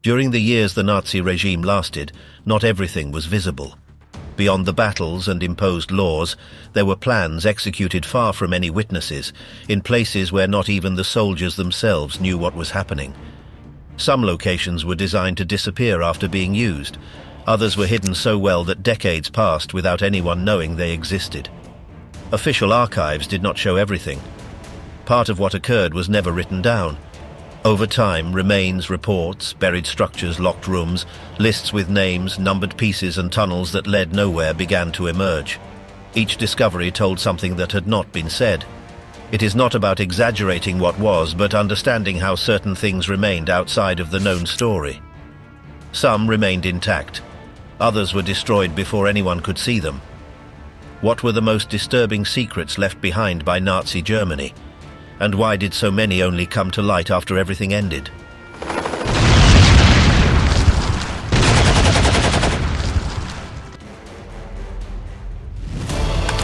During the years the Nazi regime lasted, not everything was visible. Beyond the battles and imposed laws, there were plans executed far from any witnesses, in places where not even the soldiers themselves knew what was happening. Some locations were designed to disappear after being used. Others were hidden so well that decades passed without anyone knowing they existed. Official archives did not show everything. Part of what occurred was never written down. Over time, remains, reports, buried structures, locked rooms, lists with names, numbered pieces and tunnels that led nowhere began to emerge. Each discovery told something that had not been said. It is not about exaggerating what was, but understanding how certain things remained outside of the known story. Some remained intact. Others were destroyed before anyone could see them. What were the most disturbing secrets left behind by Nazi Germany? And why did so many only come to light after everything ended?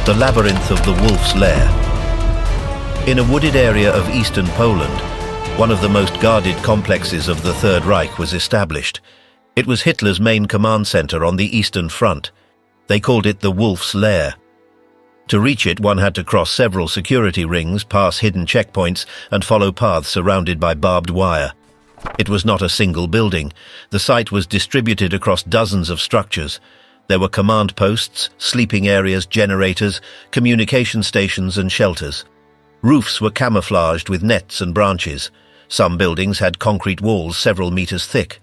The Labyrinth of the Wolf's Lair. In a wooded area of eastern Poland, one of the most guarded complexes of the Third Reich was established. It was Hitler's main command center on the Eastern Front. They called it the Wolf's Lair. To reach it, one had to cross several security rings, pass hidden checkpoints, and follow paths surrounded by barbed wire. It was not a single building. The site was distributed across dozens of structures. There were command posts, sleeping areas, generators, communication stations, and shelters. Roofs were camouflaged with nets and branches. Some buildings had concrete walls several meters thick.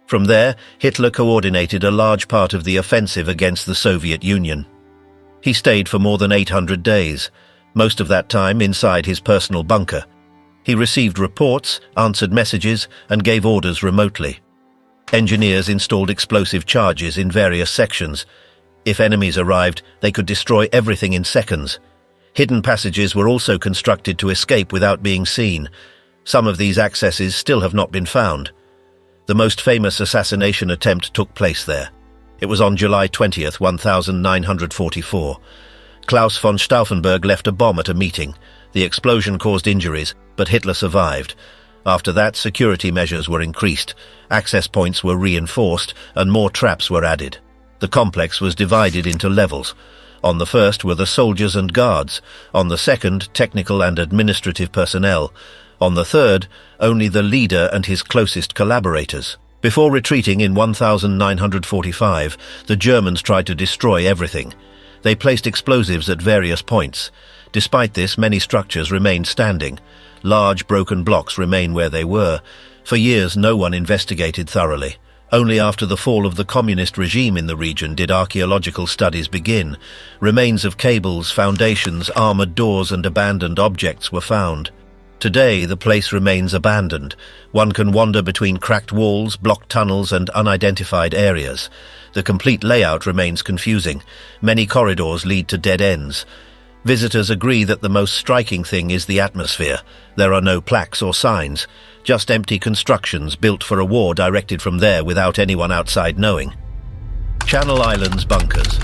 From there, Hitler coordinated a large part of the offensive against the Soviet Union. He stayed for more than 800 days, most of that time inside his personal bunker. He received reports, answered messages, and gave orders remotely. Engineers installed explosive charges in various sections. If enemies arrived, they could destroy everything in seconds. Hidden passages were also constructed to escape without being seen. Some of these accesses still have not been found. The most famous assassination attempt took place there. It was on July 20th, 1944. Klaus von Stauffenberg left a bomb at a meeting. The explosion caused injuries, but Hitler survived. After that, security measures were increased, access points were reinforced, and more traps were added. The complex was divided into levels. On the first were the soldiers and guards. On the second, technical and administrative personnel. On the third, only the leader and his closest collaborators. Before retreating in 1945, the Germans tried to destroy everything. They placed explosives at various points. Despite this, many structures remained standing. Large broken blocks remain where they were. For years, no one investigated thoroughly. Only after the fall of the communist regime in the region did archaeological studies begin. Remains of cables, foundations, armored doors, and abandoned objects were found. Today, the place remains abandoned. One can wander between cracked walls, blocked tunnels, and unidentified areas. The complete layout remains confusing. Many corridors lead to dead ends. Visitors agree that the most striking thing is the atmosphere. There are no plaques or signs, just empty constructions built for a war directed from there without anyone outside knowing. Channel Islands bunkers.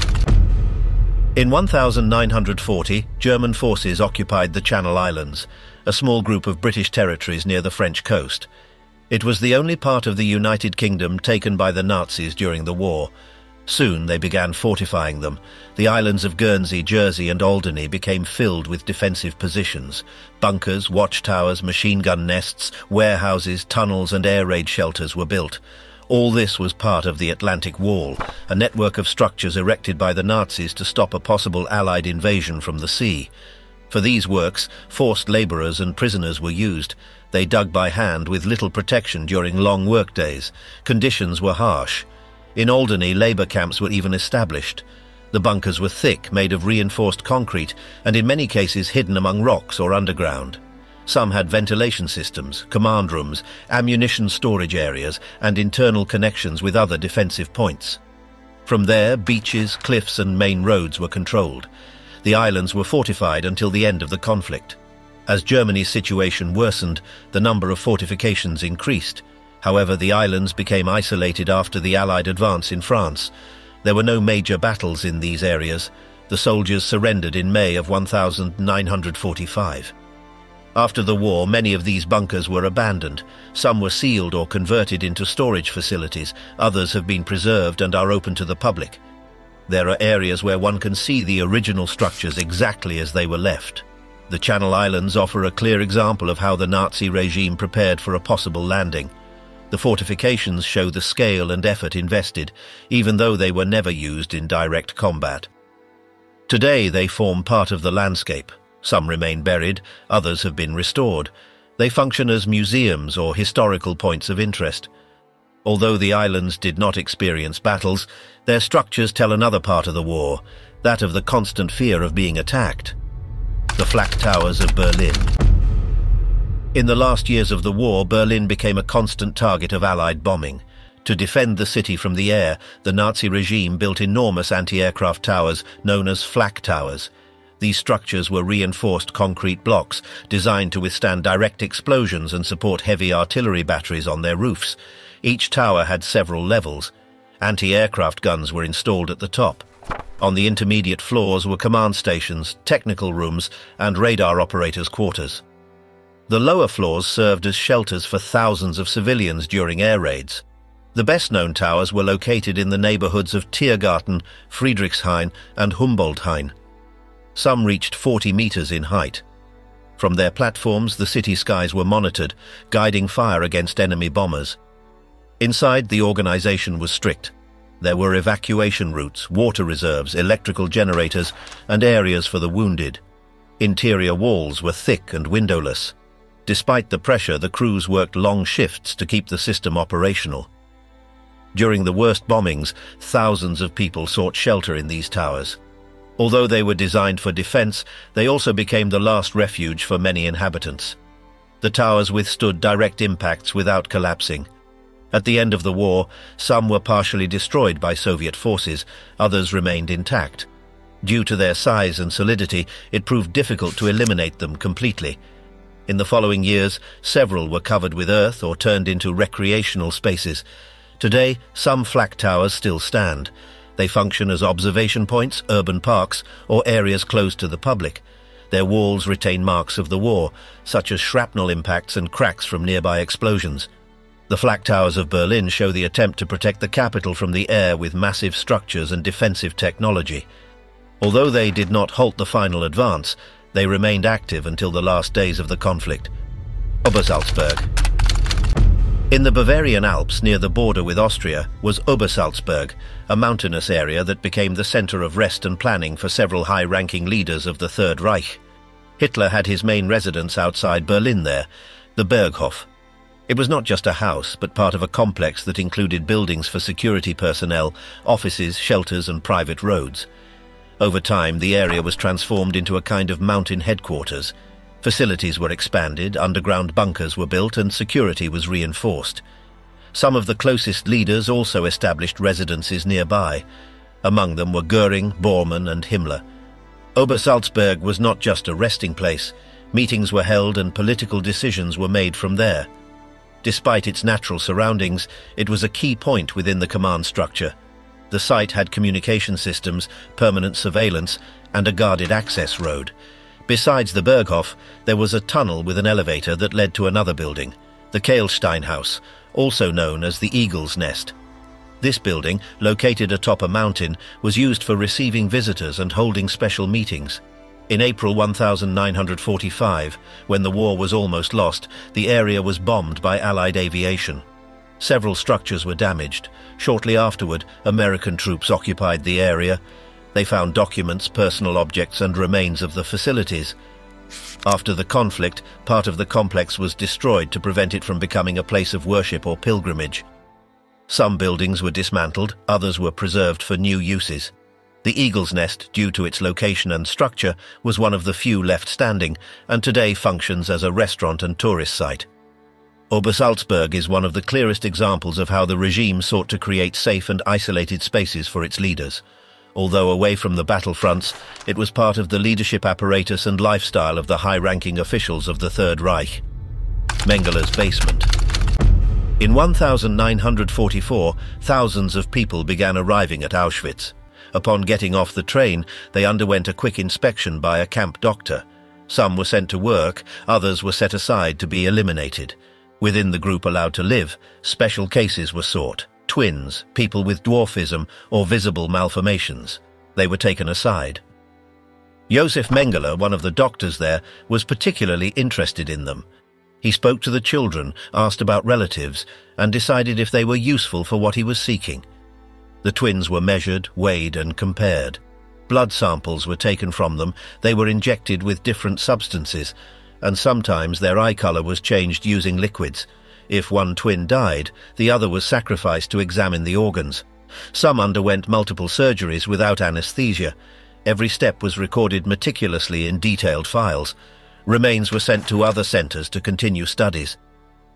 In 1940, German forces occupied the Channel Islands, a small group of British territories near the French coast. It was the only part of the United Kingdom taken by the Nazis during the war. Soon they began fortifying them. The islands of Guernsey, Jersey, and Alderney became filled with defensive positions. Bunkers, watchtowers, machine gun nests, warehouses, tunnels, and air raid shelters were built. All this was part of the Atlantic Wall, a network of structures erected by the Nazis to stop a possible Allied invasion from the sea. For these works, forced laborers and prisoners were used. They dug by hand with little protection during long workdays. Conditions were harsh. In Alderney, labor camps were even established. The bunkers were thick, made of reinforced concrete, and in many cases hidden among rocks or underground. Some had ventilation systems, command rooms, ammunition storage areas, and internal connections with other defensive points. From there, beaches, cliffs, and main roads were controlled. The islands were fortified until the end of the conflict. As Germany's situation worsened, the number of fortifications increased. However, the islands became isolated after the Allied advance in France. There were no major battles in these areas. The soldiers surrendered in May of 1945. After the war, many of these bunkers were abandoned. Some were sealed or converted into storage facilities. Others have been preserved and are open to the public. There are areas where one can see the original structures exactly as they were left. The Channel Islands offer a clear example of how the Nazi regime prepared for a possible landing. The fortifications show the scale and effort invested, even though they were never used in direct combat. Today they form part of the landscape. Some remain buried, others have been restored. They function as museums or historical points of interest. Although the islands did not experience battles, their structures tell another part of the war, that of the constant fear of being attacked. The Flak Towers of Berlin. In the last years of the war, Berlin became a constant target of Allied bombing. To defend the city from the air, the Nazi regime built enormous anti-aircraft towers known as Flak Towers. These structures were reinforced concrete blocks designed to withstand direct explosions and support heavy artillery batteries on their roofs. Each tower had several levels. Anti-aircraft guns were installed at the top. On the intermediate floors were command stations, technical rooms, and radar operators' quarters. The lower floors served as shelters for thousands of civilians during air raids. The best-known towers were located in the neighborhoods of Tiergarten, Friedrichshain, and Humboldthain. Some reached 40 meters in height. From their platforms, the city skies were monitored, guiding fire against enemy bombers. Inside, the organization was strict. There were evacuation routes, water reserves, electrical generators, and areas for the wounded. Interior walls were thick and windowless. Despite the pressure, the crews worked long shifts to keep the system operational. During the worst bombings, thousands of people sought shelter in these towers. Although they were designed for defense, they also became the last refuge for many inhabitants. The towers withstood direct impacts without collapsing. At the end of the war, some were partially destroyed by Soviet forces, others remained intact. Due to their size and solidity, it proved difficult to eliminate them completely. In the following years, several were covered with earth or turned into recreational spaces. Today, some flak towers still stand. They function as observation points, urban parks, or areas closed to the public. Their walls retain marks of the war, such as shrapnel impacts and cracks from nearby explosions. The Flak Towers of Berlin show the attempt to protect the capital from the air with massive structures and defensive technology. Although they did not halt the final advance, they remained active until the last days of the conflict. Obisaltsburg. In the Bavarian Alps near the border with Austria was Obisaltsburg, a mountainous area that became the center of rest and planning for several high-ranking leaders of the Third Reich. Hitler had his main residence outside Berlin there, the Berghof. It was not just a house, but part of a complex that included buildings for security personnel, offices, shelters, and private roads. Over time, the area was transformed into a kind of mountain headquarters. Facilities were expanded, underground bunkers were built, and security was reinforced. Some of the closest leaders also established residences nearby. Among them were Göring, Bormann, and Himmler. Obersalzberg was not just a resting place. Meetings were held and political decisions were made from there. Despite its natural surroundings, it was a key point within the command structure. The site had communication systems, permanent surveillance, and a guarded access road. Besides the Berghof, there was a tunnel with an elevator that led to another building, the Kehlstein House, also known as the Eagle's Nest. This building, located atop a mountain, was used for receiving visitors and holding special meetings. In April 1945, when the war was almost lost, the area was bombed by Allied aviation. Several structures were damaged. Shortly afterward, American troops occupied the area. They found documents, personal objects, and remains of the facilities. After the conflict, part of the complex was destroyed to prevent it from becoming a place of worship or pilgrimage. Some buildings were dismantled, others were preserved for new uses. The Eagle's Nest, due to its location and structure, was one of the few left standing, and today functions as a restaurant and tourist site. Obersalzberg is one of the clearest examples of how the regime sought to create safe and isolated spaces for its leaders. Although away from the battlefronts, it was part of the leadership apparatus and lifestyle of the high-ranking officials of the Third Reich. Mengeler's basement. In 1944, thousands of people began arriving at Auschwitz. Upon getting off the train, they underwent a quick inspection by a camp doctor. Some were sent to work, others were set aside to be eliminated. Within the group allowed to live, special cases were sought. Twins, people with dwarfism or visible malformations. They were taken aside. Josef Mengele, one of the doctors there, was particularly interested in them. He spoke to the children, asked about relatives, and decided if they were useful for what he was seeking. The twins were measured, weighed, and compared. Blood samples were taken from them, they were injected with different substances, and sometimes their eye color was changed using liquids. If one twin died, the other was sacrificed to examine the organs. Some underwent multiple surgeries without anesthesia. Every step was recorded meticulously in detailed files. Remains were sent to other centers to continue studies.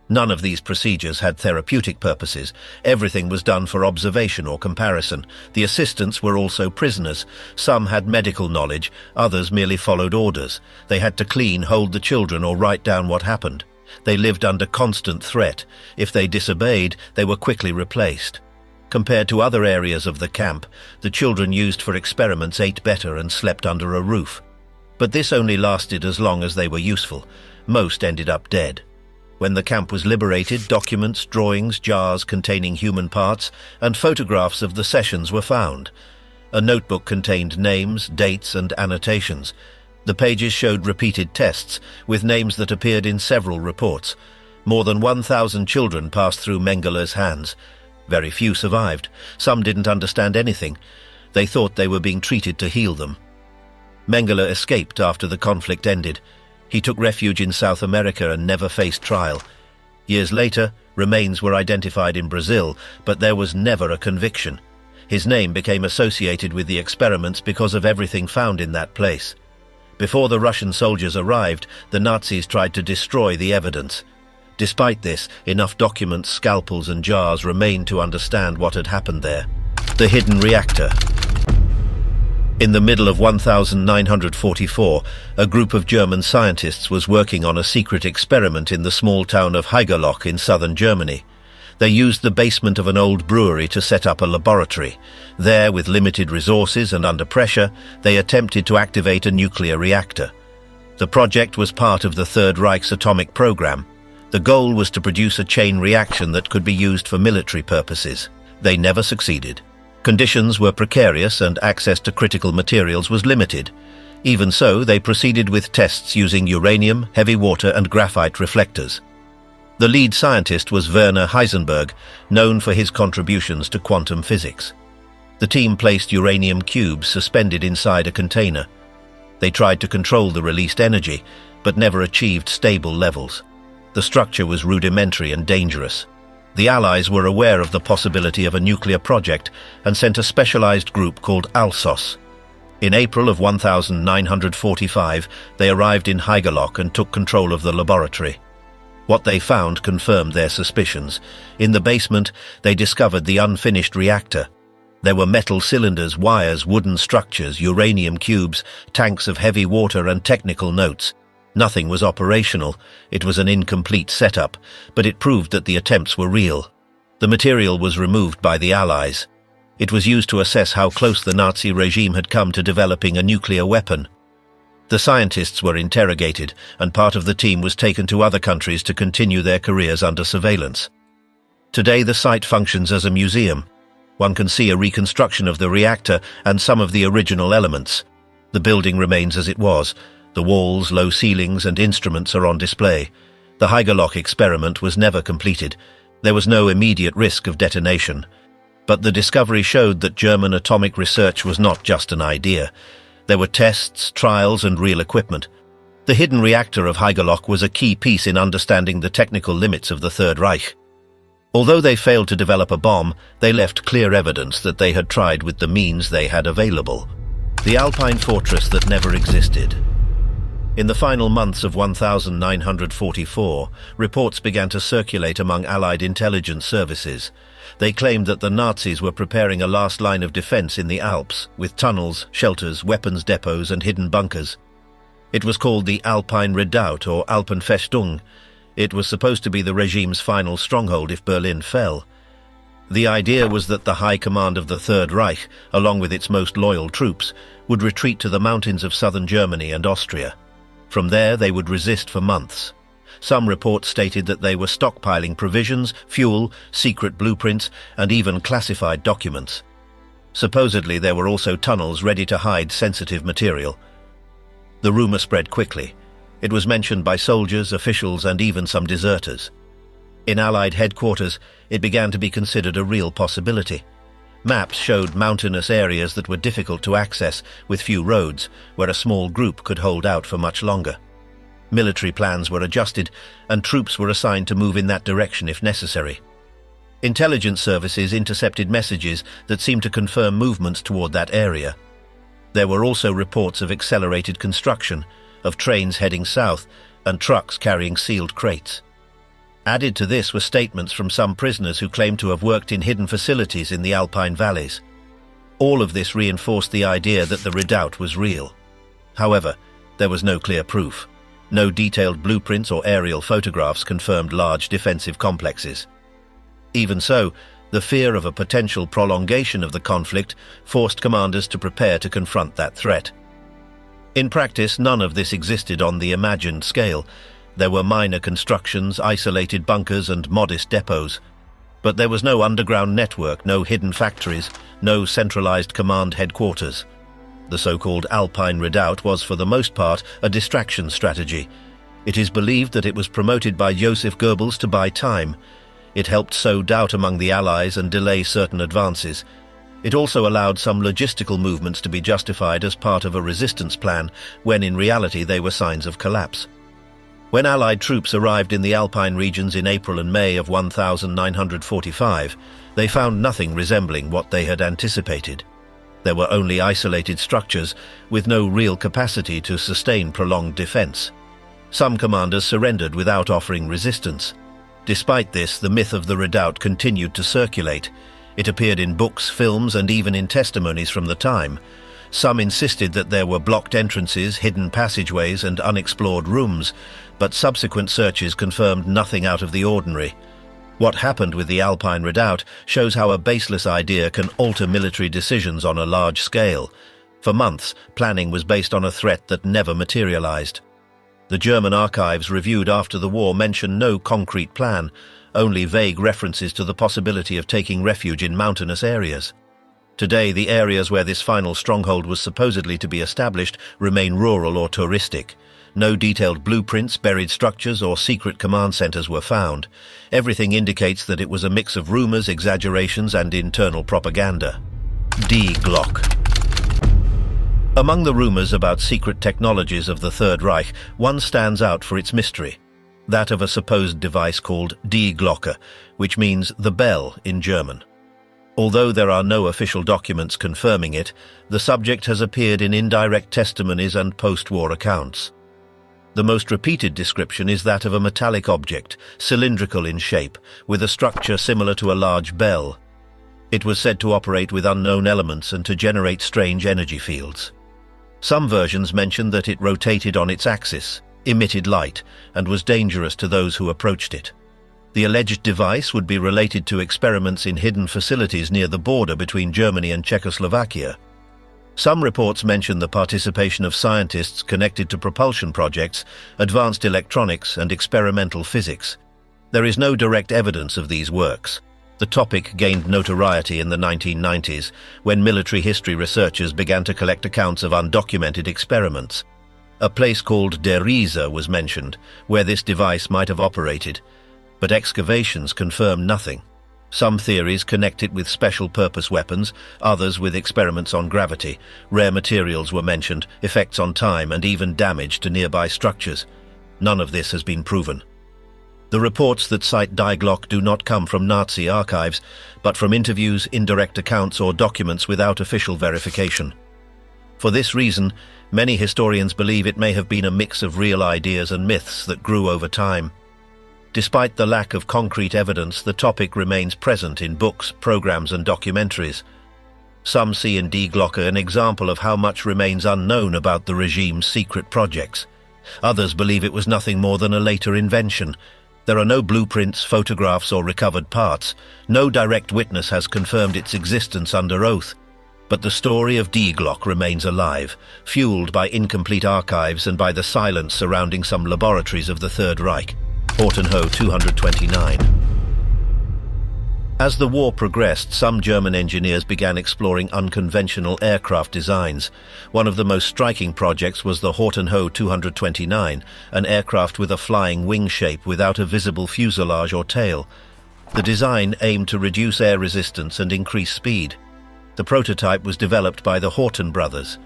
None of these procedures had therapeutic purposes. Everything was done for observation or comparison. The assistants were also prisoners. Some had medical knowledge, others merely followed orders. They had to clean, hold the children, or write down what happened. They lived under constant threat. If they disobeyed, they were quickly replaced. Compared to other areas of the camp, the children used for experiments ate better and slept under a roof. But this only lasted as long as they were useful. Most ended up dead. When the camp was liberated, documents, drawings, jars containing human parts, and photographs of the sessions were found. A notebook contained names, dates, and annotations. The pages showed repeated tests, with names that appeared in several reports. More than 1,000 children passed through Mengele's hands. Very few survived. Some didn't understand anything. They thought they were being treated to heal them. Mengele escaped after the conflict ended. He took refuge in South America and never faced trial. Years later, remains were identified in Brazil, but there was never a conviction. His name became associated with the experiments because of everything found in that place. Before the Russian soldiers arrived, the Nazis tried to destroy the evidence. Despite this, enough documents, scalpels, and jars remained to understand what had happened there. The Hidden Reactor. In the middle of 1944, a group of German scientists was working on a secret experiment in the small town of Dlock in southern Germany. They used the basement of an old brewery to set up a laboratory. There, with limited resources and under pressure, they attempted to activate a nuclear reactor. The project was part of the Third Reich's atomic program. The goal was to produce a chain reaction that could be used for military purposes. They never succeeded. Conditions were precarious and access to critical materials was limited. Even so, they proceeded with tests using uranium, heavy water, and graphite reflectors. The lead scientist was Werner Heisenberg, known for his contributions to quantum physics. The team placed uranium cubes suspended inside a container. They tried to control the released energy, but never achieved stable levels. The structure was rudimentary and dangerous. The Allies were aware of the possibility of a nuclear project and sent a specialized group called ALSOS. In April of 1945, they arrived in Dlock and took control of the laboratory. What they found confirmed their suspicions. In the basement, they discovered the unfinished reactor. There were metal cylinders, wires, wooden structures, uranium cubes, tanks of heavy water, and technical notes. Nothing was operational. It was an incomplete setup, but it proved that the attempts were real. The material was removed by the Allies. It was used to assess how close the Nazi regime had come to developing a nuclear weapon. The scientists were interrogated, and part of the team was taken to other countries to continue their careers under surveillance. Today, the site functions as a museum. One can see a reconstruction of the reactor and some of the original elements. The building remains as it was. The walls, low ceilings, and instruments are on display. The Dlock experiment was never completed. There was no immediate risk of detonation. But the discovery showed that German atomic research was not just an idea. There were tests, trials, and real equipment. The hidden reactor of Dlock was a key piece in understanding the technical limits of the Third Reich. Although they failed to develop a bomb, they left clear evidence that they had tried with the means they had available. The Alpine Fortress that never existed. In the final months of 1944, reports began to circulate among Allied intelligence services. They claimed that the Nazis were preparing a last line of defense in the Alps, with tunnels, shelters, weapons depots, and hidden bunkers. It was called the Alpine Redoubt or Alpenfestung. It was supposed to be the regime's final stronghold if Berlin fell. The idea was that the high command of the Third Reich, along with its most loyal troops, would retreat to the mountains of southern Germany and Austria. From there, they would resist for months. Some reports stated that they were stockpiling provisions, fuel, secret blueprints, and even classified documents. Supposedly, there were also tunnels ready to hide sensitive material. The rumor spread quickly. It was mentioned by soldiers, officials, and even some deserters. In Allied headquarters, it began to be considered a real possibility. Maps showed mountainous areas that were difficult to access, with few roads, where a small group could hold out for much longer. Military plans were adjusted, and troops were assigned to move in that direction if necessary. Intelligence services intercepted messages that seemed to confirm movements toward that area. There were also reports of accelerated construction, of trains heading south, and trucks carrying sealed crates. Added to this were statements from some prisoners who claimed to have worked in hidden facilities in the Alpine valleys. All of this reinforced the idea that the redoubt was real. However, there was no clear proof. No detailed blueprints or aerial photographs confirmed large defensive complexes. Even so, the fear of a potential prolongation of the conflict forced commanders to prepare to confront that threat. In practice, none of this existed on the imagined scale. There were minor constructions, isolated bunkers, and modest depots. But there was no underground network, no hidden factories, no centralized command headquarters. The so-called Alpine Redoubt was, for the most part, a distraction strategy. It is believed that it was promoted by Joseph Goebbels to buy time. It helped sow doubt among the Allies and delay certain advances. It also allowed some logistical movements to be justified as part of a resistance plan, when in reality they were signs of collapse. When Allied troops arrived in the Alpine regions in April and May of 1945, they found nothing resembling what they had anticipated. There were only isolated structures, with no real capacity to sustain prolonged defense. Some commanders surrendered without offering resistance. Despite this, the myth of the redoubt continued to circulate. It appeared in books, films, and even in testimonies from the time. Some insisted that there were blocked entrances, hidden passageways, and unexplored rooms, but subsequent searches confirmed nothing out of the ordinary. What happened with the Alpine Redoubt shows how a baseless idea can alter military decisions on a large scale. For months, planning was based on a threat that never materialized. The German archives reviewed after the war mention no concrete plan, only vague references to the possibility of taking refuge in mountainous areas. Today, the areas where this final stronghold was supposedly to be established remain rural or touristic. No detailed blueprints, buried structures, or secret command centers were found. Everything indicates that it was a mix of rumors, exaggerations, and internal propaganda. Dlock. Among the rumors about secret technologies of the Third Reich, one stands out for its mystery. That of a supposed device called Die Glocke, which means the bell in German. Although there are no official documents confirming it, the subject has appeared in indirect testimonies and post-war accounts. The most repeated description is that of a metallic object, cylindrical in shape, with a structure similar to a large bell. It was said to operate with unknown elements and to generate strange energy fields. Some versions mention that it rotated on its axis, emitted light, and was dangerous to those who approached it. The alleged device would be related to experiments in hidden facilities near the border between Germany and Czechoslovakia. Some reports mention the participation of scientists connected to propulsion projects, advanced electronics, and experimental physics. There is no direct evidence of these works. The topic gained notoriety in the 1990s, when military history researchers began to collect accounts of undocumented experiments. A place called Der Riese was mentioned, where this device might have operated, but excavations confirm nothing. Some theories connect it with special-purpose weapons, others with experiments on gravity. Rare materials were mentioned, effects on time, and even damage to nearby structures. None of this has been proven. The reports that cite Die Glocke do not come from Nazi archives, but from interviews, indirect accounts, or documents without official verification. For this reason, many historians believe it may have been a mix of real ideas and myths that grew over time. Despite the lack of concrete evidence, the topic remains present in books, programs, and documentaries. Some see in Die Glocke an example of how much remains unknown about the regime's secret projects. Others believe it was nothing more than a later invention. There are no blueprints, photographs, or recovered parts. No direct witness has confirmed its existence under oath. But the story of Dlock remains alive, fueled by incomplete archives and by the silence surrounding some laboratories of the Third Reich. Hortonho 229. As the war progressed, some German engineers began exploring unconventional aircraft designs. One of the most striking projects was the Hortonho 229, an aircraft with a flying wing shape without a visible fuselage or tail. The design aimed to reduce air resistance and increase speed. The prototype was developed by the Horton brothers.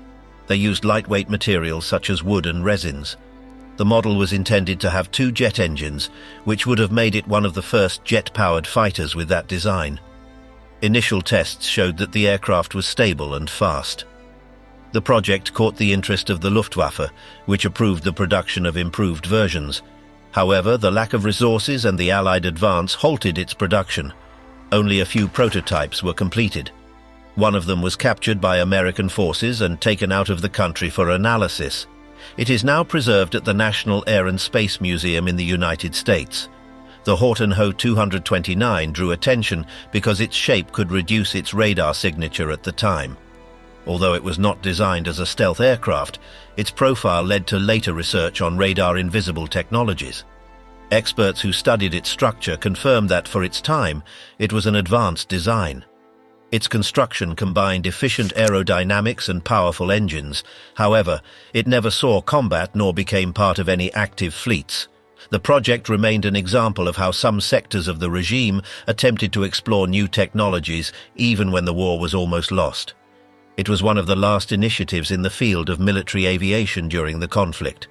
They used lightweight materials such as wood and resins. The model was intended to have 2 jet engines, which would have made it one of the first jet-powered fighters with that design. Initial tests showed that the aircraft was stable and fast. The project caught the interest of the Luftwaffe, which approved the production of improved versions. However, the lack of resources and the Allied advance halted its production. Only a few prototypes were completed. One of them was captured by American forces and taken out of the country for analysis. It is now preserved at the National Air and Space Museum in the United States. The Hortonho 229 drew attention because its shape could reduce its radar signature at the time. Although it was not designed as a stealth aircraft, its profile led to later research on radar-invisible technologies. Experts who studied its structure confirmed that, for its time, it was an advanced design. Its construction combined efficient aerodynamics and powerful engines. However, it never saw combat nor became part of any active fleets. The project remained an example of how some sectors of the regime attempted to explore new technologies even when the war was almost lost. It was one of the last initiatives in the field of military aviation during the conflict.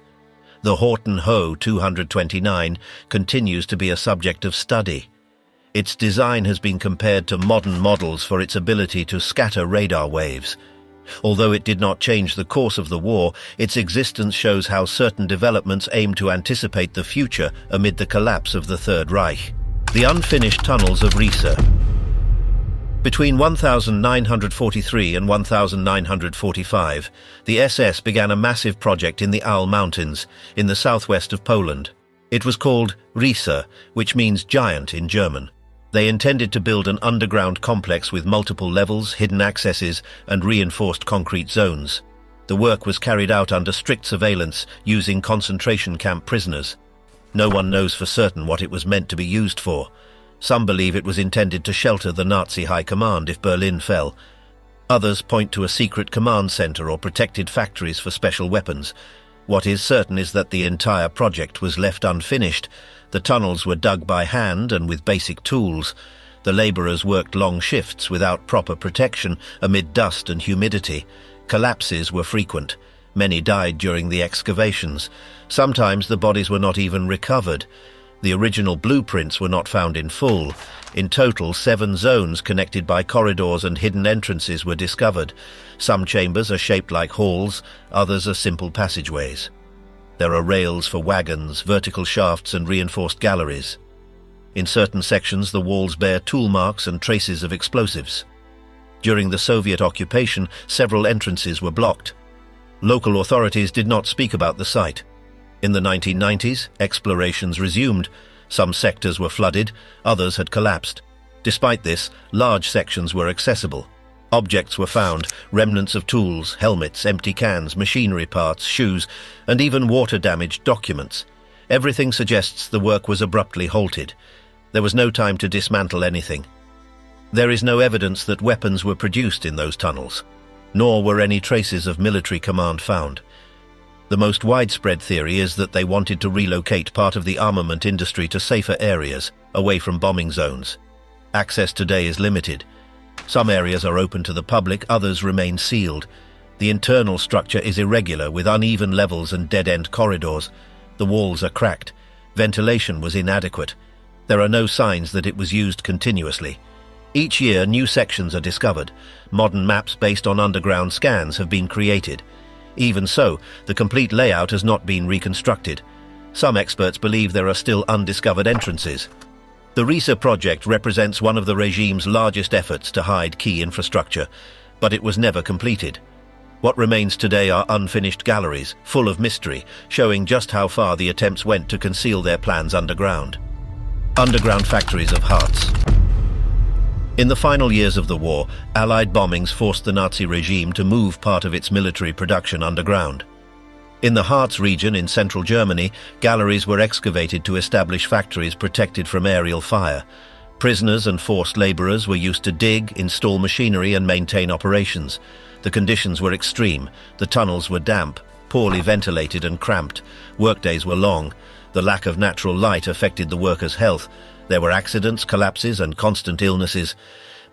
The Hortonho 229 continues to be a subject of study. Its design has been compared to modern models for its ability to scatter radar waves. Although it did not change the course of the war, its existence shows how certain developments aim to anticipate the future amid the collapse of the Third Reich. The unfinished tunnels of Riese. Between 1943 and 1945, the SS began a massive project in the Ull Mountains, in the southwest of Poland. It was called Riese, which means giant in German. They intended to build an underground complex with multiple levels, hidden accesses, and reinforced concrete zones. The work was carried out under strict surveillance, using concentration camp prisoners. No one knows for certain what it was meant to be used for. Some believe it was intended to shelter the Nazi high command if Berlin fell. Others point to a secret command center or protected factories for special weapons. What is certain is that the entire project was left unfinished. The tunnels were dug by hand and with basic tools. The laborers worked long shifts without proper protection amid dust and humidity. Collapses were frequent. Many died during the excavations. Sometimes the bodies were not even recovered. The original blueprints were not found in full. In total, 7 zones connected by corridors and hidden entrances were discovered. Some chambers are shaped like halls, others are simple passageways. There are rails for wagons, vertical shafts, and reinforced galleries. In certain sections, the walls bear tool marks and traces of explosives. During the Soviet occupation, several entrances were blocked. Local authorities did not speak about the site. In the 1990s, explorations resumed. Some sectors were flooded, others had collapsed. Despite this, large sections were accessible. Objects were found, remnants of tools, helmets, empty cans, machinery parts, shoes, and even water-damaged documents. Everything suggests the work was abruptly halted. There was no time to dismantle anything. There is no evidence that weapons were produced in those tunnels, nor were any traces of military command found. The most widespread theory is that they wanted to relocate part of the armament industry to safer areas, away from bombing zones. Access today is limited. Some areas are open to the public, others remain sealed. The internal structure is irregular, with uneven levels and dead-end corridors. The walls are cracked. Ventilation was inadequate. There are no signs that it was used continuously. Each year, new sections are discovered. Modern maps based on underground scans have been created. Even so, the complete layout has not been reconstructed. Some experts believe there are still undiscovered entrances. The Riese project represents one of the regime's largest efforts to hide key infrastructure, but it was never completed. What remains today are unfinished galleries, full of mystery, showing just how far the attempts went to conceal their plans underground. Underground factories of Harts. In the final years of the war, Allied bombings forced the Nazi regime to move part of its military production underground. In the Harts region in central Germany, galleries were excavated to establish factories protected from aerial fire. Prisoners and forced laborers were used to dig, install machinery and maintain operations. The conditions were extreme. The tunnels were damp, poorly ventilated and cramped. Workdays were long. The lack of natural light affected the workers' health. There were accidents, collapses and constant illnesses.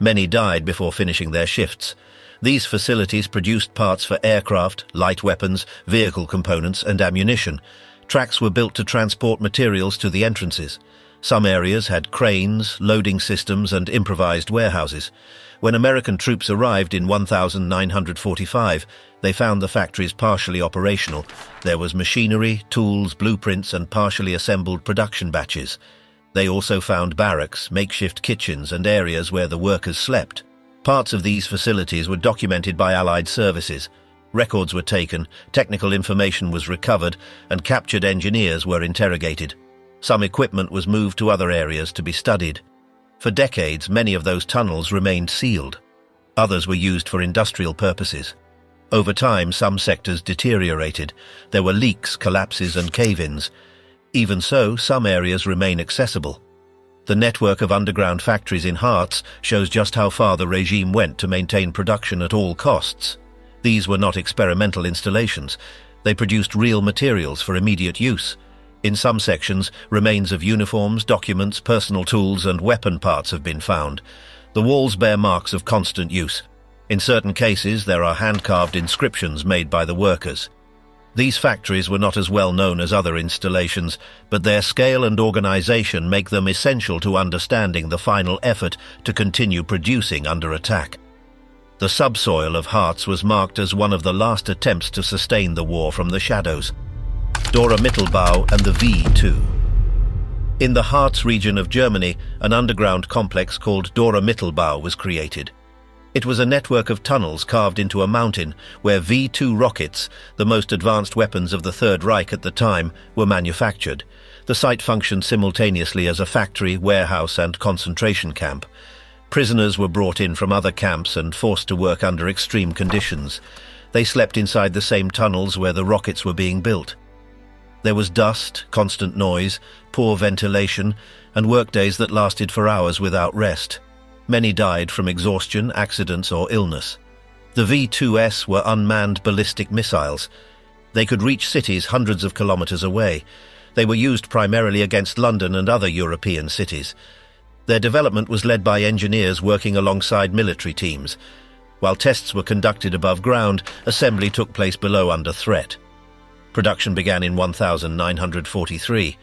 Many died before finishing their shifts. These facilities produced parts for aircraft, light weapons, vehicle components and ammunition. Tracks were built to transport materials to the entrances. Some areas had cranes, loading systems and improvised warehouses. When American troops arrived in 1945, they found the factories partially operational. There was machinery, tools, blueprints and partially assembled production batches. They also found barracks, makeshift kitchens and areas where the workers slept. Parts of these facilities were documented by Allied services. Records were taken, technical information was recovered, and captured engineers were interrogated. Some equipment was moved to other areas to be studied. For decades, many of those tunnels remained sealed. Others were used for industrial purposes. Over time, some sectors deteriorated. There were leaks, collapses, and cave-ins. Even so, some areas remain accessible. The network of underground factories in Harts shows just how far the regime went to maintain production at all costs. These were not experimental installations. They produced real materials for immediate use. In some sections, remains of uniforms, documents, personal tools, and weapon parts have been found. The walls bear marks of constant use. In certain cases, there are hand-carved inscriptions made by the workers. These factories were not as well known as other installations, but their scale and organization make them essential to understanding the final effort to continue producing under attack. The subsoil of Harts was marked as one of the last attempts to sustain the war from the shadows. Dora Middlebar and the V2. In the Harts region of Germany, an underground complex called Dora Middlebar was created. It was a network of tunnels carved into a mountain where V2 rockets, the most advanced weapons of the Third Reich at the time, were manufactured. The site functioned simultaneously as a factory, warehouse and concentration camp. Prisoners were brought in from other camps and forced to work under extreme conditions. They slept inside the same tunnels where the rockets were being built. There was dust, constant noise, poor ventilation, and workdays that lasted for hours without rest. Many died from exhaustion, accidents, or illness. The V2s were unmanned ballistic missiles. They could reach cities hundreds of kilometers away. They were used primarily against London and other European cities. Their development was led by engineers working alongside military teams. While tests were conducted above ground, assembly took place below under threat. Production began in 1943.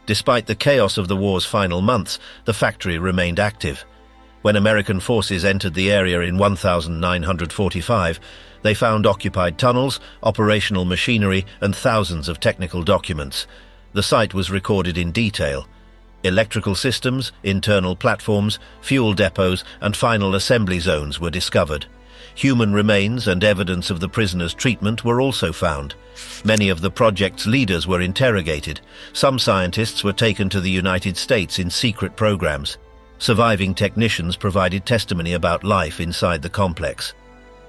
Despite the chaos of the war's final months, the factory remained active. When American forces entered the area in 1945, they found occupied tunnels, operational machinery, and thousands of technical documents. The site was recorded in detail. Electrical systems, internal platforms, fuel depots, and final assembly zones were discovered. Human remains and evidence of the prisoners' treatment were also found. Many of the project's leaders were interrogated. Some scientists were taken to the United States in secret programs. Surviving technicians provided testimony about life inside the complex.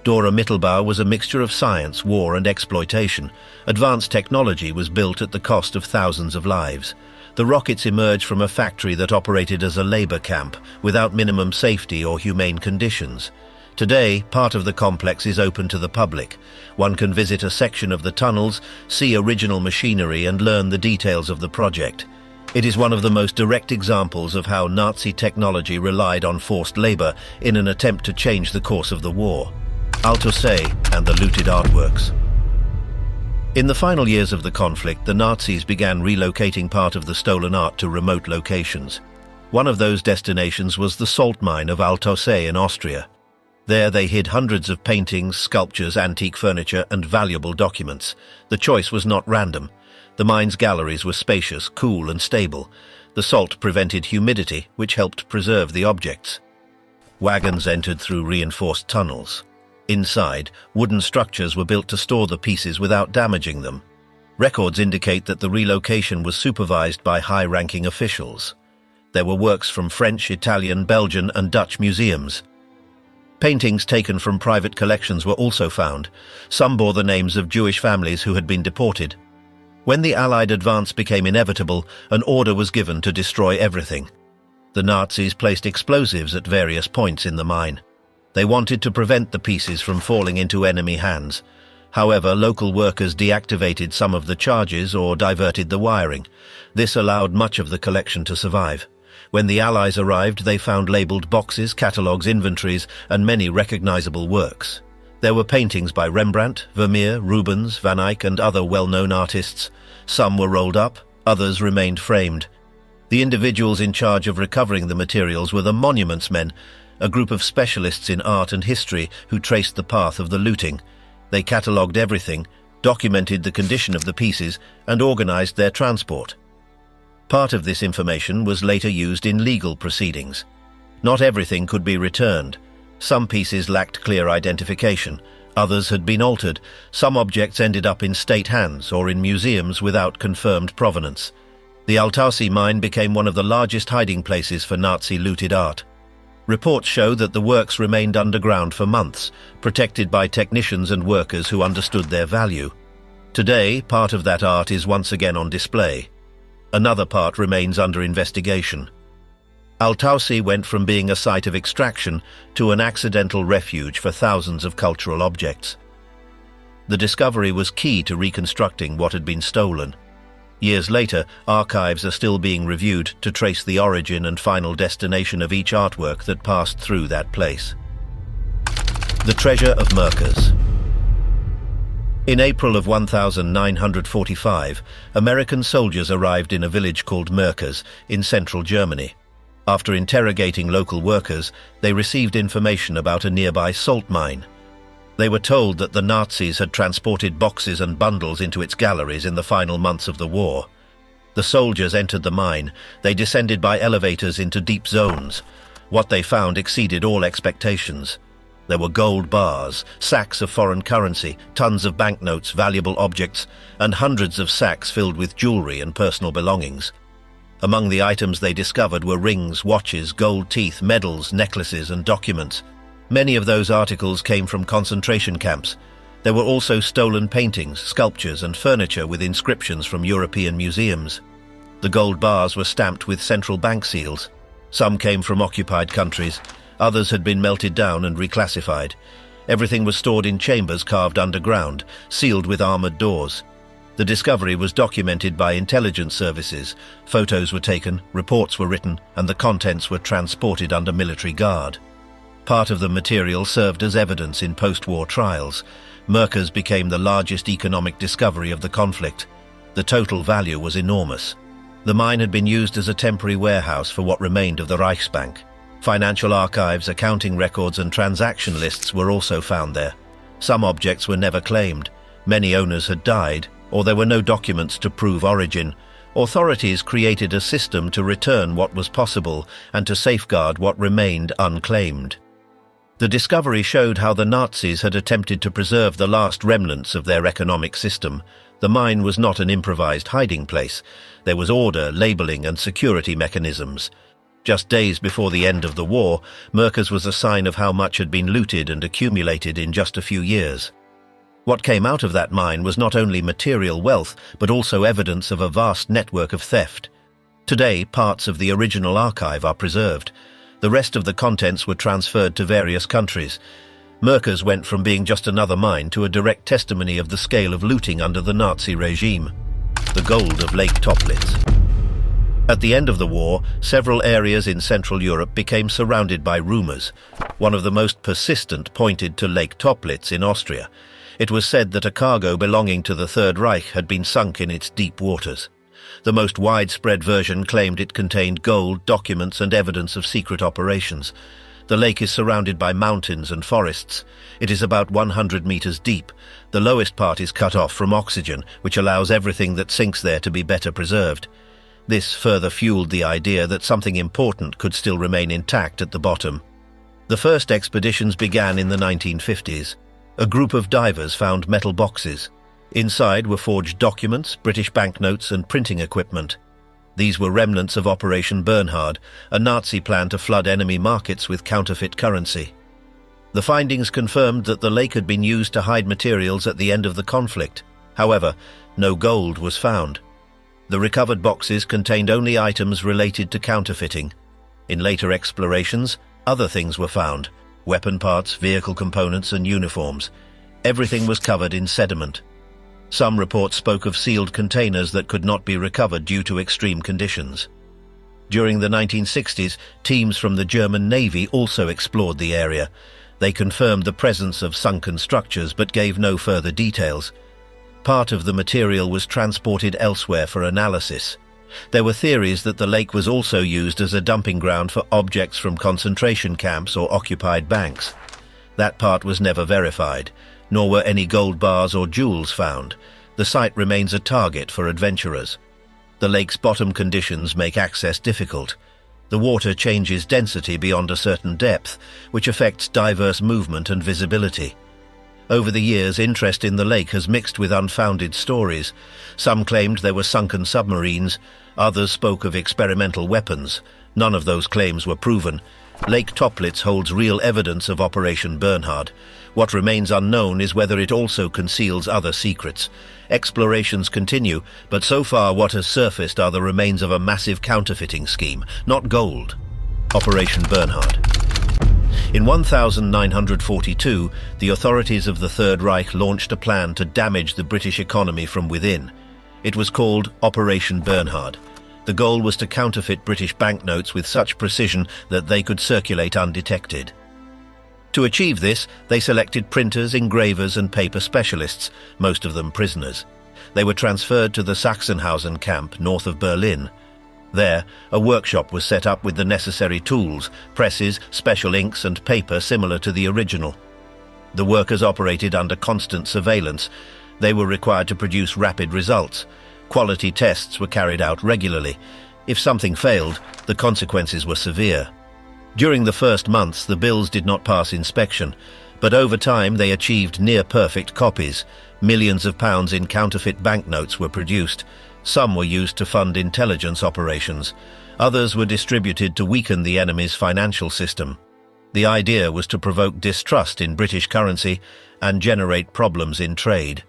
Dora Middlebar was a mixture of science, war, and exploitation. Advanced technology was built at the cost of thousands of lives. The rockets emerged from a factory that operated as a labor camp, without minimum safety or humane conditions. Today, part of the complex is open to the public. One can visit a section of the tunnels, see original machinery, and learn the details of the project. It is one of the most direct examples of how Nazi technology relied on forced labor in an attempt to change the course of the war. Altoy and the looted artworks. In the final years of the conflict, the Nazis began relocating part of the stolen art to remote locations. One of those destinations was the salt mine of Altoy in Austria. There they hid hundreds of paintings, sculptures, antique furniture, and valuable documents. The choice was not random. The mine's galleries were spacious, cool, and stable. The salt prevented humidity, which helped preserve the objects. Wagons entered through reinforced tunnels. Inside, wooden structures were built to store the pieces without damaging them. Records indicate that the relocation was supervised by high-ranking officials. There were works from French, Italian, Belgian, and Dutch museums. Paintings taken from private collections were also found. Some bore the names of Jewish families who had been deported. When the Allied advance became inevitable, an order was given to destroy everything. The Nazis placed explosives at various points in the mine. They wanted to prevent the pieces from falling into enemy hands. However, local workers deactivated some of the charges or diverted the wiring. This allowed much of the collection to survive. When the Allies arrived, they found labeled boxes, catalogues, inventories, and many recognizable works. There were paintings by Rembrandt, Vermeer, Rubens, Van Eyck, and other well-known artists. Some were rolled up, others remained framed. The individuals in charge of recovering the materials were the Monuments Men, a group of specialists in art and history who traced the path of the looting. They catalogued everything, documented the condition of the pieces, and organized their transport. Part of this information was later used in legal proceedings. Not everything could be returned. Some pieces lacked clear identification. Others had been altered. Some objects ended up in state hands or in museums without confirmed provenance. The Altoy mine became one of the largest hiding places for Nazi-looted art. Reports show that the works remained underground for months, protected by technicians and workers who understood their value. Today, part of that art is once again on display. Another part remains under investigation. Altoy went from being a site of extraction to an accidental refuge for thousands of cultural objects. The discovery was key to reconstructing what had been stolen. Years later, archives are still being reviewed to trace the origin and final destination of each artwork that passed through that place. The Treasure of Murkers. In April of 1945, American soldiers arrived in a village called Murkers in central Germany. After interrogating local workers, they received information about a nearby salt mine. They were told that the Nazis had transported boxes and bundles into its galleries in the final months of the war. The soldiers entered the mine. They descended by elevators into deep zones. What they found exceeded all expectations. There were gold bars, sacks of foreign currency, tons of banknotes, valuable objects, and hundreds of sacks filled with jewelry and personal belongings. Among the items they discovered were rings, watches, gold teeth, medals, necklaces, and documents. Many of those articles came from concentration camps. There were also stolen paintings, sculptures, and furniture with inscriptions from European museums. The gold bars were stamped with central bank seals. Some came from occupied countries. Others had been melted down and reclassified. Everything was stored in chambers carved underground, sealed with armored doors. The discovery was documented by intelligence services. Photos were taken, reports were written, and the contents were transported under military guard. Part of the material served as evidence in post-war trials. Murkers became the largest economic discovery of the conflict. The total value was enormous. The mine had been used as a temporary warehouse for what remained of the Reichsbank. Financial archives, accounting records, and transaction lists were also found there. Some objects were never claimed. Many owners had died, or there were no documents to prove origin. Authorities created a system to return what was possible and to safeguard what remained unclaimed. The discovery showed how the Nazis had attempted to preserve the last remnants of their economic system. The mine was not an improvised hiding place. There was order, labeling, and security mechanisms. Just days before the end of the war, Murkers was a sign of how much had been looted and accumulated in just a few years. What came out of that mine was not only material wealth, but also evidence of a vast network of theft. Today, parts of the original archive are preserved. The rest of the contents were transferred to various countries. Murkers went from being just another mine to a direct testimony of the scale of looting under the Nazi regime. The gold of Lake Topitz. At the end of the war, several areas in Central Europe became surrounded by rumors. One of the most persistent pointed to Lake Topitz in Austria. It was said that a cargo belonging to the Third Reich had been sunk in its deep waters. The most widespread version claimed it contained gold, documents, and evidence of secret operations. The lake is surrounded by mountains and forests. It is about 100 meters deep. The lowest part is cut off from oxygen, which allows everything that sinks there to be better preserved. This further fueled the idea that something important could still remain intact at the bottom. The first expeditions began in the 1950s. A group of divers found metal boxes. Inside were forged documents, British banknotes, and printing equipment. These were remnants of Operation Burnhard, a Nazi plan to flood enemy markets with counterfeit currency. The findings confirmed that the lake had been used to hide materials at the end of the conflict. However, no gold was found. The recovered boxes contained only items related to counterfeiting. In later explorations, other things were found: weapon parts, vehicle components, and uniforms. Everything was covered in sediment. Some reports spoke of sealed containers that could not be recovered due to extreme conditions. During the 1960s, teams from the German Navy also explored the area. They confirmed the presence of sunken structures but gave no further details. Part of the material was transported elsewhere for analysis. There were theories that the lake was also used as a dumping ground for objects from concentration camps or occupied banks. That part was never verified, nor were any gold bars or jewels found. The site remains a target for adventurers. The lake's bottom conditions make access difficult. The water changes density beyond a certain depth, which affects diverse movement and visibility. Over the years, interest in the lake has mixed with unfounded stories. Some claimed there were sunken submarines, others spoke of experimental weapons. None of those claims were proven. Lake Topitz holds real evidence of Operation Burnhard. What remains unknown is whether it also conceals other secrets. Explorations continue, but so far what has surfaced are the remains of a massive counterfeiting scheme, not gold. Operation Burnhard. In 1942, the authorities of the Third Reich launched a plan to damage the British economy from within. It was called Operation Burnhard. The goal was to counterfeit British banknotes with such precision that they could circulate undetected. To achieve this, they selected printers, engravers, and paper specialists, most of them prisoners. They were transferred to the Sachsenhausen camp north of Berlin. There, a workshop was set up with the necessary tools, presses, special inks, and paper similar to the original. The workers operated under constant surveillance. They were required to produce rapid results. Quality tests were carried out regularly. If something failed, the consequences were severe. During the first months, the bills did not pass inspection, but over time they achieved near-perfect copies. Millions of pounds in counterfeit banknotes were produced. Some were used to fund intelligence operations. Others were distributed to weaken the enemy's financial system. The idea was to provoke distrust in British currency and generate problems in trade.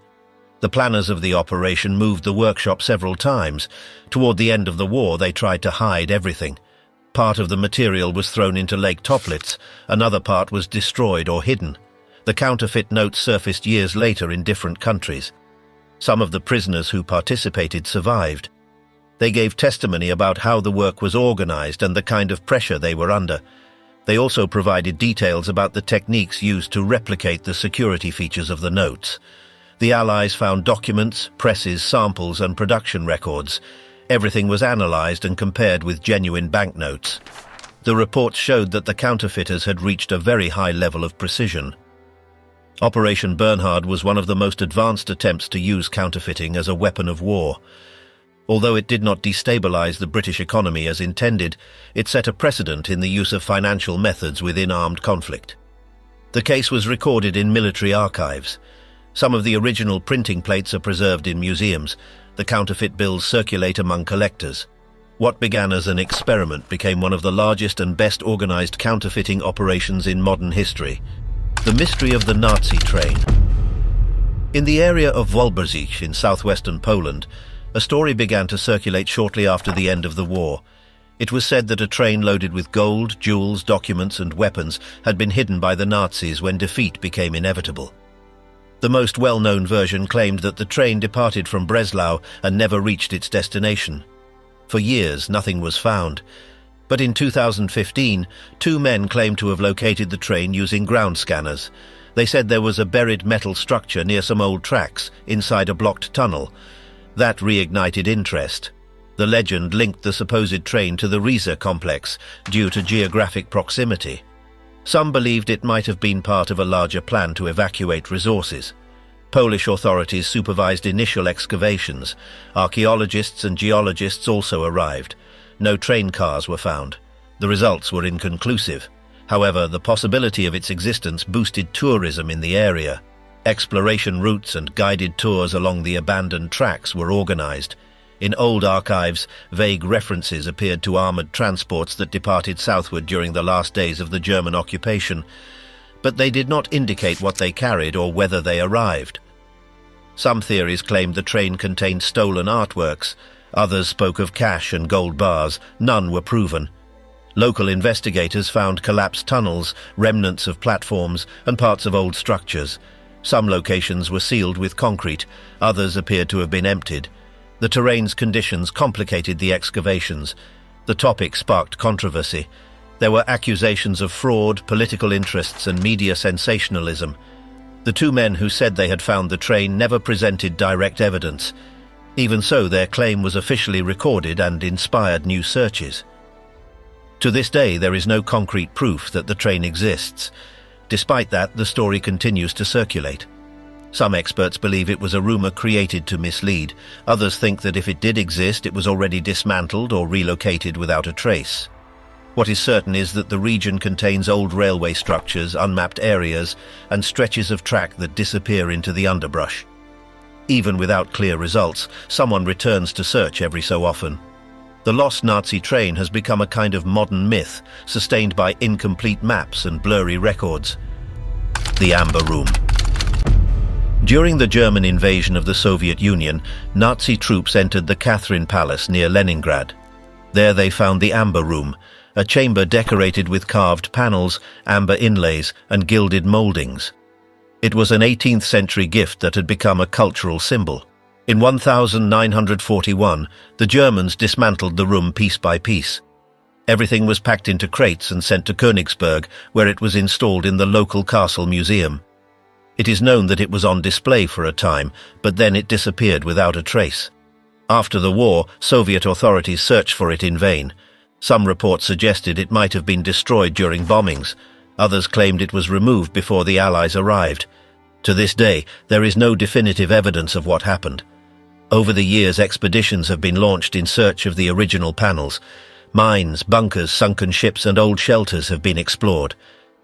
The planners of the operation moved the workshop several times. Toward the end of the war, they tried to hide everything. Part of the material was thrown into Lake Topitz, another part was destroyed or hidden. The counterfeit notes surfaced years later in different countries. Some of the prisoners who participated survived. They gave testimony about how the work was organized and the kind of pressure they were under. They also provided details about the techniques used to replicate the security features of the notes. The Allies found documents, presses, samples, and production records. Everything was analyzed and compared with genuine banknotes. The reports showed that the counterfeiters had reached a very high level of precision. Operation Burnhard was one of the most advanced attempts to use counterfeiting as a weapon of war. Although it did not destabilize the British economy as intended, it set a precedent in the use of financial methods within armed conflict. The case was recorded in military archives. Some of the original printing plates are preserved in museums. The counterfeit bills circulate among collectors. What began as an experiment became one of the largest and best organized counterfeiting operations in modern history. The mystery of the Nazi train. In the area of Wolbrzych in southwestern Poland, a story began to circulate shortly after the end of the war. It was said that a train loaded with gold, jewels, documents, and weapons had been hidden by the Nazis when defeat became inevitable. The most well-known version claimed that the train departed from Breslau and never reached its destination. For years, nothing was found. But in 2015, two men claimed to have located the train using ground scanners. They said there was a buried metal structure near some old tracks inside a blocked tunnel. That reignited interest. The legend linked the supposed train to the Riesa complex due to geographic proximity. Some believed it might have been part of a larger plan to evacuate resources. Polish authorities supervised initial excavations. Archaeologists and geologists also arrived. No train cars were found. The results were inconclusive. However, the possibility of its existence boosted tourism in the area. Exploration routes and guided tours along the abandoned tracks were organized. In old archives, vague references appeared to armoured transports that departed southward during the last days of the German occupation, but they did not indicate what they carried or whether they arrived. Some theories claimed the train contained stolen artworks, others spoke of cash and gold bars, none were proven. Local investigators found collapsed tunnels, remnants of platforms, and parts of old structures. Some locations were sealed with concrete, others appeared to have been emptied. The terrain's conditions complicated the excavations. The topic sparked controversy. There were accusations of fraud, political interests, and media sensationalism. The two men who said they had found the train never presented direct evidence. Even so, their claim was officially recorded and inspired new searches. To this day, there is no concrete proof that the train exists. Despite that, the story continues to circulate. Some experts believe it was a rumor created to mislead. Others think that if it did exist, it was already dismantled or relocated without a trace. What is certain is that the region contains old railway structures, unmapped areas, and stretches of track that disappear into the underbrush. Even without clear results, someone returns to search every so often. The lost Nazi train has become a kind of modern myth, sustained by incomplete maps and blurry records. The Amber Room. During the German invasion of the Soviet Union, Nazi troops entered the Catherine Palace near Leningrad. There they found the Amber Room, a chamber decorated with carved panels, amber inlays, and gilded mouldings. It was an 18th century gift that had become a cultural symbol. In 1941, the Germans dismantled the room piece by piece. Everything was packed into crates and sent to Königsberg, where it was installed in the local castle museum. It is known that it was on display for a time, but then it disappeared without a trace. After the war, Soviet authorities searched for it in vain. Some reports suggested it might have been destroyed during bombings. Others claimed it was removed before the Allies arrived. To this day, there is no definitive evidence of what happened. Over the years, expeditions have been launched in search of the original panels. Mines, bunkers, sunken ships, and old shelters have been explored.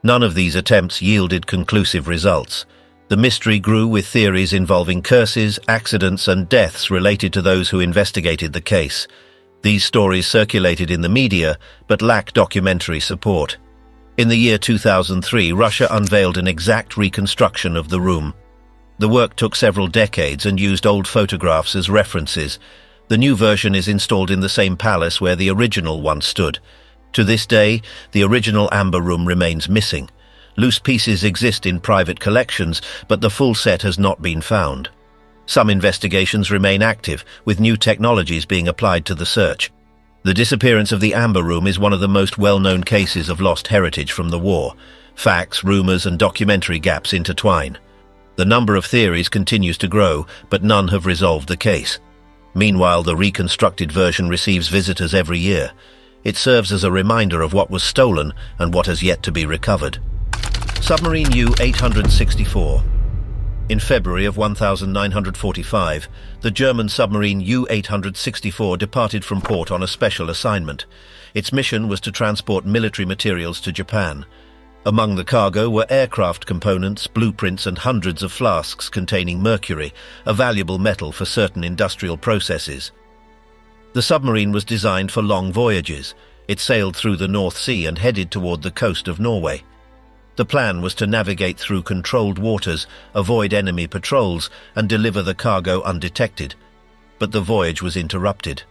None of these attempts yielded conclusive results. The mystery grew with theories involving curses, accidents, and deaths related to those who investigated the case. These stories circulated in the media, but lack documentary support. In the year 2003, Russia unveiled an exact reconstruction of the room. The work took several decades and used old photographs as references. The new version is installed in the same palace where the original once stood. To this day, the original Amber Room remains missing. Loose pieces exist in private collections, but the full set has not been found. Some investigations remain active, with new technologies being applied to the search. The disappearance of the Amber Room is one of the most well-known cases of lost heritage from the war. Facts, rumors, and documentary gaps intertwine. The number of theories continues to grow, but none have resolved the case. Meanwhile, the reconstructed version receives visitors every year. It serves as a reminder of what was stolen and what has yet to be recovered. Submarine U864. In February of 1945, the German submarine U864 departed from port on a special assignment. Its mission was to transport military materials to Japan. Among the cargo were aircraft components, blueprints, and hundreds of flasks containing mercury, a valuable metal for certain industrial processes. The submarine was designed for long voyages. It sailed through the North Sea and headed toward the coast of Norway. The plan was to navigate through controlled waters, avoid enemy patrols, and deliver the cargo undetected. But the voyage was interrupted.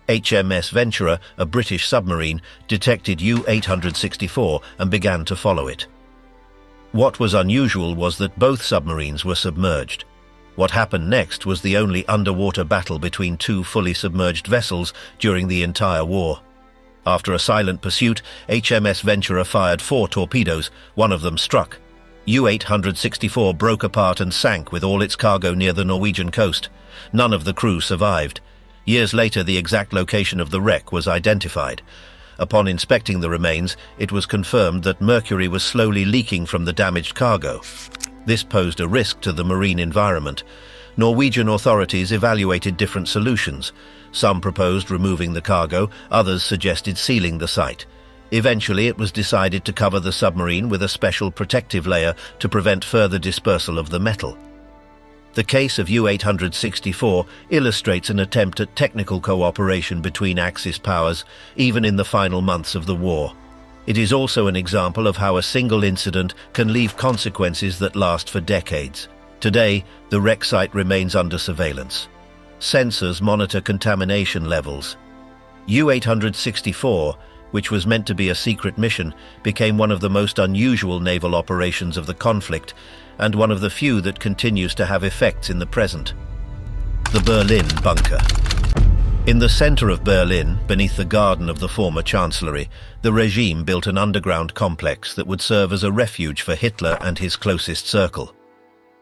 HMS Venturer, a British submarine, detected U864 and began to follow it. What was unusual was that both submarines were submerged. What happened next was the only underwater battle between two fully submerged vessels during the entire war. After a silent pursuit, HMS Venturer fired 4 torpedoes. One of them struck. U864 broke apart and sank with all its cargo near the Norwegian coast. None of the crew survived. Years later, the exact location of the wreck was identified. Upon inspecting the remains, it was confirmed that mercury was slowly leaking from the damaged cargo. This posed a risk to the marine environment. Norwegian authorities evaluated different solutions. Some proposed removing the cargo, others suggested sealing the site. Eventually, it was decided to cover the submarine with a special protective layer to prevent further dispersal of the metal. The case of U-864 illustrates an attempt at technical cooperation between Axis powers, even in the final months of the war. It is also an example of how a single incident can leave consequences that last for decades. Today, the wreck site remains under surveillance. Sensors monitor contamination levels. U-864, which was meant to be a secret mission, became one of the most unusual naval operations of the conflict, and one of the few that continues to have effects in the present. The Berlin Bunker. In the center of Berlin, beneath the garden of the former chancellery, the regime built an underground complex that would serve as a refuge for Hitler and his closest circle.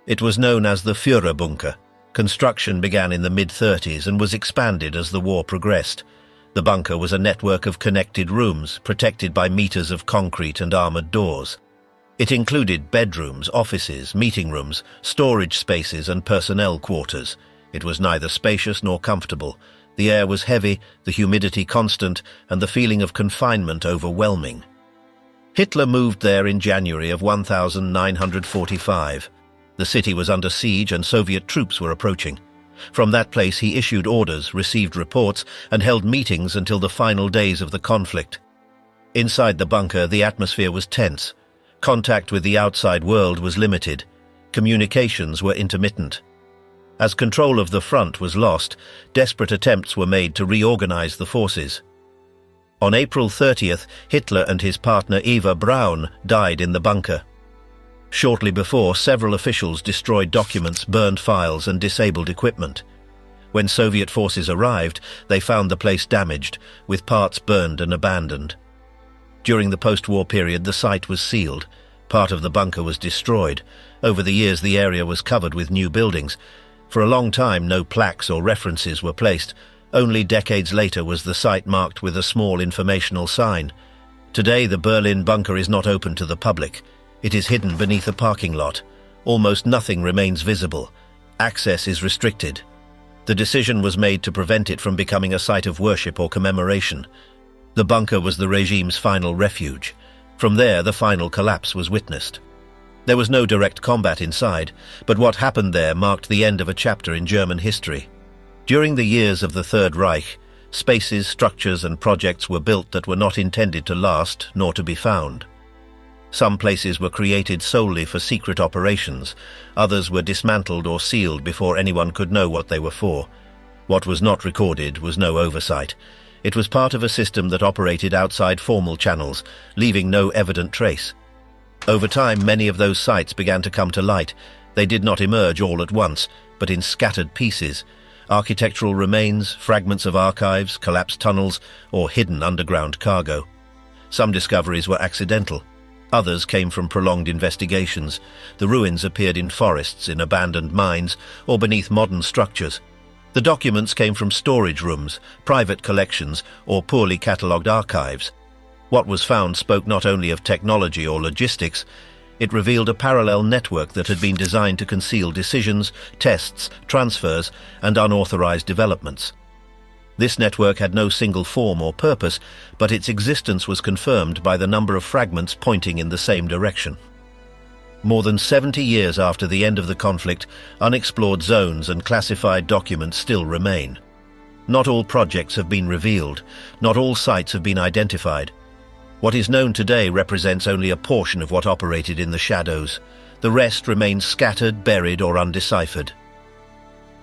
It was known as the Führerbunker. Construction began in the mid-30s and was expanded as the war progressed. The bunker was a network of connected rooms, protected by meters of concrete and armored doors. It included bedrooms, offices, meeting rooms, storage spaces and personnel quarters. It was neither spacious nor comfortable. The air was heavy, the humidity constant, and the feeling of confinement overwhelming. Hitler moved there in January of 1945. The city was under siege and Soviet troops were approaching. From that place he issued orders, received reports, and held meetings until the final days of the conflict. Inside the bunker, the atmosphere was tense. Contact with the outside world was limited. Communications were intermittent. As control of the front was lost, desperate attempts were made to reorganize the forces. On April 30th, Hitler and his partner Eva Braun died in the bunker. Shortly before, several officials destroyed documents, burned files, and disabled equipment. When Soviet forces arrived, they found the place damaged, with parts burned and abandoned. During the post-war period, the site was sealed. Part of the bunker was destroyed. Over the years, the area was covered with new buildings. For a long time, no plaques or references were placed. Only decades later was the site marked with a small informational sign. Today, the Berlin bunker is not open to the public. It is hidden beneath a parking lot. Almost nothing remains visible. Access is restricted. The decision was made to prevent it from becoming a site of worship or commemoration. The bunker was the regime's final refuge. From there, the final collapse was witnessed. There was no direct combat inside, but what happened there marked the end of a chapter in German history. During the years of the Third Reich, spaces, structures, and projects were built that were not intended to last nor to be found. Some places were created solely for secret operations. Others were dismantled or sealed before anyone could know what they were for. What was not recorded was no oversight. It was part of a system that operated outside formal channels, leaving no evident trace. Over time, many of those sites began to come to light. They did not emerge all at once, but in scattered pieces. Architectural remains, fragments of archives, collapsed tunnels, or hidden underground cargo. Some discoveries were accidental. Others came from prolonged investigations. The ruins appeared in forests, in abandoned mines, or beneath modern structures. The documents came from storage rooms, private collections, or poorly catalogued archives. What was found spoke not only of technology or logistics, it revealed a parallel network that had been designed to conceal decisions, tests, transfers, and unauthorized developments. This network had no single form or purpose, but its existence was confirmed by the number of fragments pointing in the same direction. More than 70 years after the end of the conflict, unexplored zones and classified documents still remain. Not all projects have been revealed, not all sites have been identified. What is known today represents only a portion of what operated in the shadows. The rest remains scattered, buried, or undeciphered.